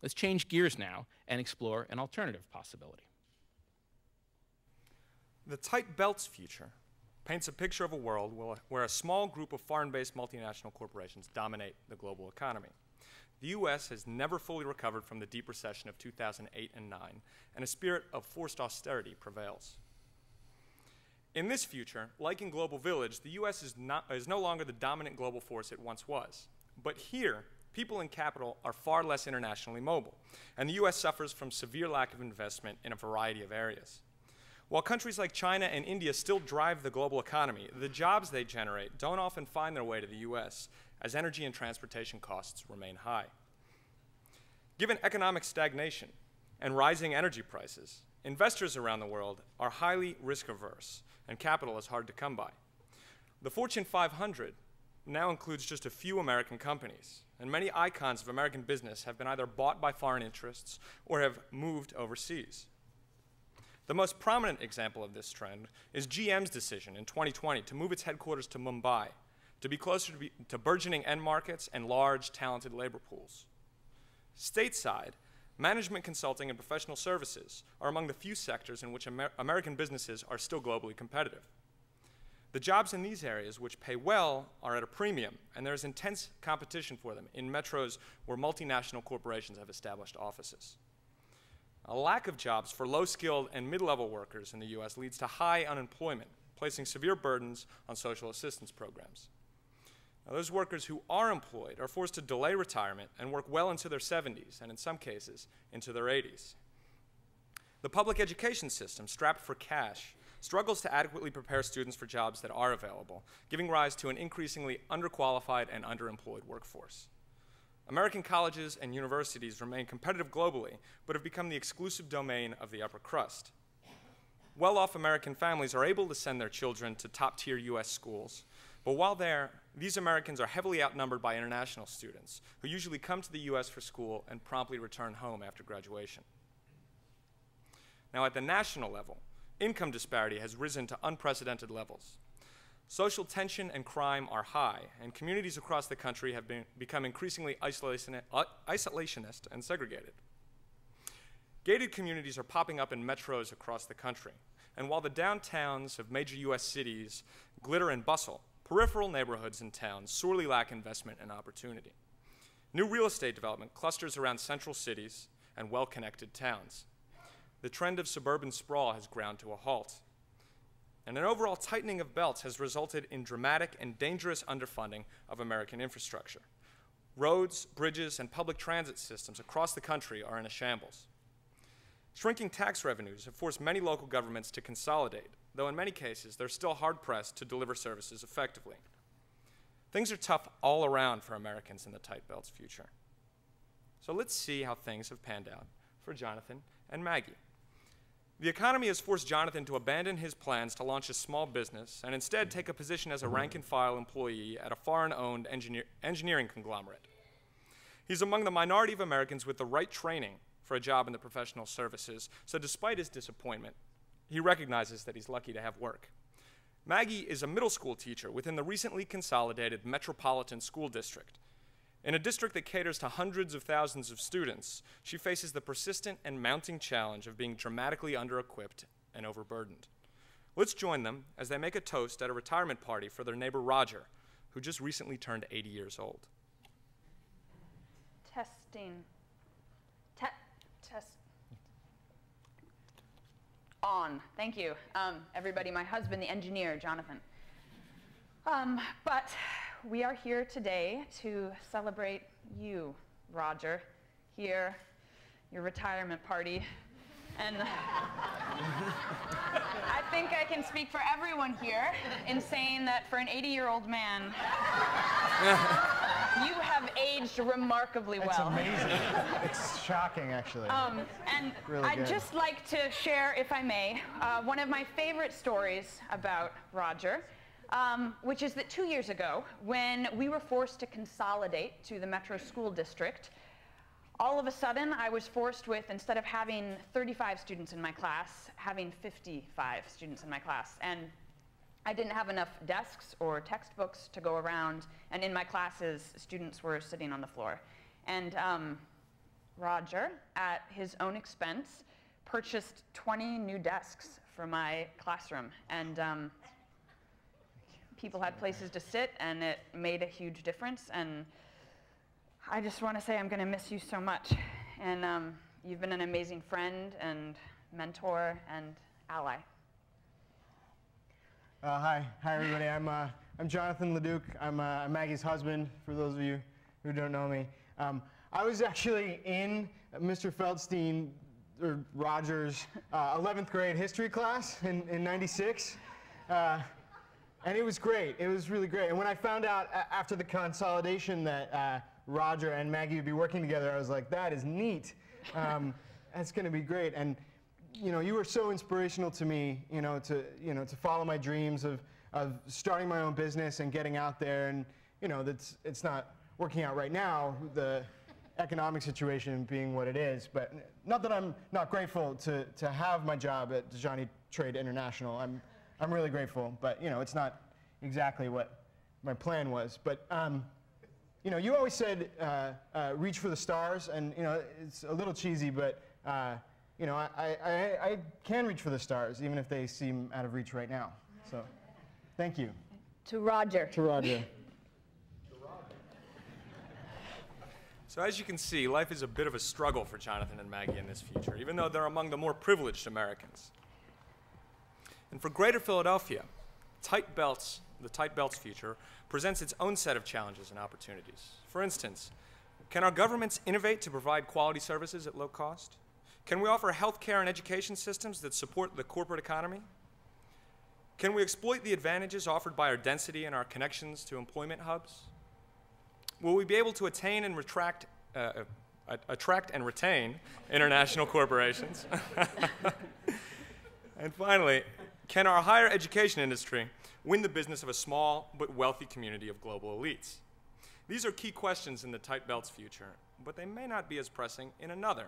Let's change gears now and explore an alternative possibility. The tight belts future paints a picture of a world where a small group of foreign-based multinational corporations dominate the global economy. The US has never fully recovered from the deep recession of 2008 and 9, and a spirit of forced austerity prevails. In this future, like in Global Village, the US is no longer the dominant global force it once was. But here, people and capital are far less internationally mobile, and the US suffers from severe lack of investment in a variety of areas. While countries like China and India still drive the global economy, the jobs they generate don't often find their way to the US, as energy and transportation costs remain high. Given economic stagnation and rising energy prices, investors around the world are highly risk-averse, and capital is hard to come by. The Fortune 500 now includes just a few American companies, and many icons of American business have been either bought by foreign interests or have moved overseas. The most prominent example of this trend is GM's decision in 2020 to move its headquarters to Mumbai, to be closer to burgeoning end markets and large, talented labor pools. Stateside, management consulting and professional services are among the few sectors in which American businesses are still globally competitive. The jobs in these areas, which pay well, are at a premium, and there is intense competition for them in metros where multinational corporations have established offices. A lack of jobs for low-skilled and mid-level workers in the US leads to high unemployment, placing severe burdens on social assistance programs. Now, those workers who are employed are forced to delay retirement and work well into their 70s, and in some cases, into their 80s. The public education system, strapped for cash, struggles to adequately prepare students for jobs that are available, giving rise to an increasingly underqualified and underemployed workforce. American colleges and universities remain competitive globally, but have become the exclusive domain of the upper crust. Well-off American families are able to send their children to top-tier US schools, but while there, these Americans are heavily outnumbered by international students, who usually come to the US for school and promptly return home after graduation. Now, at the national level, income disparity has risen to unprecedented levels. Social tension and crime are high, and communities across the country have become increasingly isolationist and segregated. Gated communities are popping up in metros across the country, and while the downtowns of major US cities glitter and bustle, peripheral neighborhoods and towns sorely lack investment and opportunity. New real estate development clusters around central cities and well-connected towns. The trend of suburban sprawl has ground to a halt. And an overall tightening of belts has resulted in dramatic and dangerous underfunding of American infrastructure. Roads, bridges, and public transit systems across the country are in a shambles. Shrinking tax revenues have forced many local governments to consolidate, though in many cases they're still hard-pressed to deliver services effectively. Things are tough all around for Americans in the tight belts future. So let's see how things have panned out for Jonathan and Maggie. The economy has forced Jonathan to abandon his plans to launch a small business and instead take a position as a rank-and-file employee at a foreign-owned engineering conglomerate. He's among the minority of Americans with the right training for a job in the professional services, so despite his disappointment, he recognizes that he's lucky to have work. Maggie is a middle school teacher within the recently consolidated Metropolitan School District. In a district that caters to hundreds of thousands of students, she faces the persistent and mounting challenge of being dramatically under-equipped and overburdened. Let's join them as they make a toast at a retirement party for their neighbor Roger, who just recently turned 80 years old. Testing. Test. On. Thank you. Everybody, my husband, the engineer, Jonathan. But we are here today to celebrate you, Roger, here, your retirement party. And I think I can speak for everyone here in saying that for an 80-year-old man, you have aged remarkably well. It's amazing. It's shocking, actually. And really I'd good. just like to share, if I may, one of my favorite stories about Roger, which is that 2 years ago, when we were forced to consolidate to the Metro School District, all of a sudden I was forced with, instead of having 35 students in my class, having 55 students in my class. And I didn't have enough desks or textbooks to go around, and in my classes, students were sitting on the floor. And Roger, at his own expense, purchased 20 new desks for my classroom. And people had places to sit, and it made a huge difference. And I just want to say I'm going to miss you so much. And you've been an amazing friend and mentor and ally. Hi everybody. I'm Jonathan Leduc. I'm Maggie's husband, for those of you who don't know me. I was actually in Mr. Feldstein, or Roger's, 11th grade history class in '96. And it was great. It was really great. And when I found out after the consolidation that Roger and Maggie would be working together, I was like, that is neat. That's going to be great. And you were so inspirational to me, to follow my dreams of starting my own business and getting out there. And it's not working out right now, the economic situation being what it is. But not that I'm not grateful to have my job at Johnny Trade International. I'm really grateful, but it's not exactly what my plan was. But you always said reach for the stars, and it's a little cheesy, but I can reach for the stars, even if they seem out of reach right now. So, thank you. To Roger. To Roger. So as you can see, life is a bit of a struggle for Jonathan and Maggie in this future, even though they're among the more privileged Americans. And for Greater Philadelphia, the tight belts future presents its own set of challenges and opportunities. For instance, can our governments innovate to provide quality services at low cost? Can we offer healthcare and education systems that support the corporate economy? Can we exploit the advantages offered by our density and our connections to employment hubs? Will we be able to attain and attract and retain international corporations? And finally, can our higher education industry win the business of a small but wealthy community of global elites? These are key questions in the tight belts future, but they may not be as pressing in another